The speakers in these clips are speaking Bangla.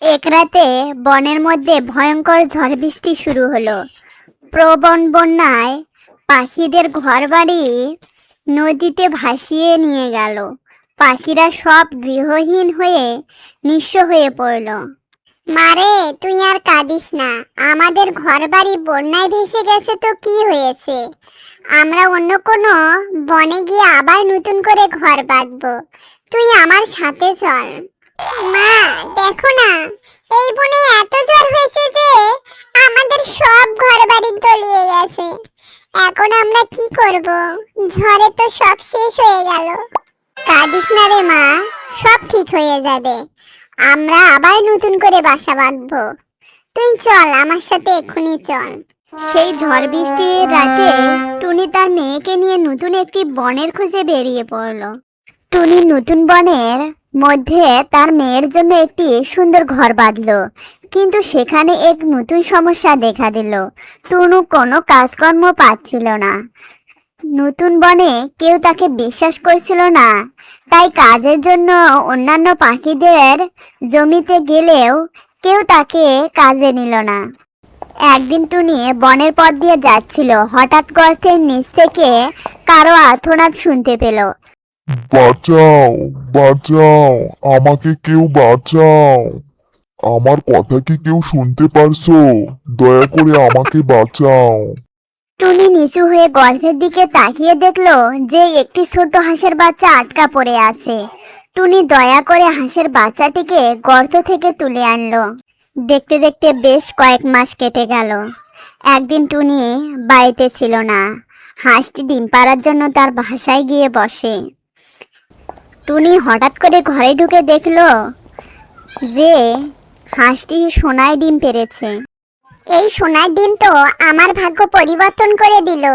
এক রাতে বনের মধ্যে ভয়ঙ্কর ঝড় বৃষ্টি শুরু হলো। প্রবল বন্যায় পাখিদের ঘরবাড়ি নদীতে ভাসিয়ে নিয়ে গেল। পাখিরা সব গৃহহীন হয়ে নিঃস্ব হয়ে পড়ল। মারে, তুই আর কাঁদিস না। আমাদের ঘরবাড়ি বন্যায় ভেসে গেছে তো কি হয়েছে? আমরা অন্য কোনো বনে গিয়ে আবার নতুন করে ঘর বাঁধবো। তুই আমার সাথে চল। মা, দেখো না, এই বনে এত ঝড় হয়েছে যে আমাদের সব ঘরবাড়ি তলিয়ে গেছে। এখন আমরা কি করব? ঝড়ে তো সব শেষ হয়ে গেল। কাঁদিস না রে মা, সব ঠিক হয়ে যাবে। আমরা আবার নতুন করে বাসা বাঁধবো। তুই চল আমার সাথে, এক্ষুনি চল। সেই ঝড় বৃষ্টির রাতে টুনি তার মেয়েকে নিয়ে নতুন একটি বনের খোঁজে বেরিয়ে পড়ল। টুনি নতুন বনের মধ্যে তার মেয়ের জন্য একটি সুন্দর ঘর বাঁধলো, কিন্তু সেখানে এক নতুন সমস্যা দেখা দিল। টুনু কোনো কাজকর্ম পাচ্ছিল না। নতুন বনে কেউ তাকে বিশ্বাস করছিল না, তাই কাজের জন্য অন্যান্য পাখিদের জমিতে গেলেও কেউ তাকে কাজে নিল না। একদিন টুনি বনের পথ দিয়ে যাচ্ছিল, হঠাৎ গর্তের নিচ থেকে কারো আর্তনাদ শুনতে পেল। বাঁচাও, বাঁচাও, আমাকে কেউ বাঁচাও। আমার কথা কি কেউ শুনতে পারছো? দয়া করে আমাকে বাঁচাও। টুনি নিচু হয়ে গর্তের দিকে তাকিয়ে দেখলো যে একটি ছোট হাঁসের বাচ্চা আটকা পড়ে আছে। টুনি দয়া করে হাঁসের বাচ্চাটিকে গর্ত থেকে তুলে আনলো। দেখতে দেখতে বেশ কয়েক মাস কেটে গেল। একদিন টুনি বাড়িতে ছিল না। হাঁসটি ডিম পাড়ার জন্য তার বাসায় গিয়ে বসে। টুনি হঠাৎ করে ঘরে ঢুকে দেখলো যে হাঁসটি সোনায় ডিম পেড়েছে। এই সোনার ডিম তো আমার ভাগ্য পরিবর্তন করে দিল।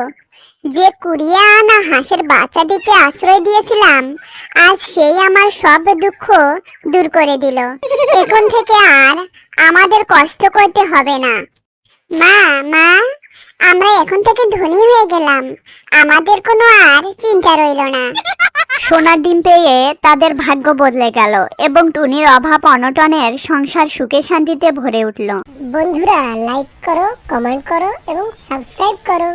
যে কুড়িয়ে আনা হাঁসের বাচ্চাটিকে আশ্রয় দিয়েছিলাম, আজ সেই আমার সব দুঃখ দূর করে দিল। এখন থেকে আর আমাদের কষ্ট করতে হবে না। মা, মা, আমরা এখন থেকে ধনী হয়ে গেলাম। আমাদের কোনো আর চিন্তা রইল না। সোনার ডিম পেয়ে তাদের ভাগ্য বদলে গেল এবং টুনির অভাব অনটনের সংসার সুখে শান্তিতে ভরে উঠল। বন্ধুরা, লাইক করো, কমেন্ট করো এবং সাবস্ক্রাইব করো।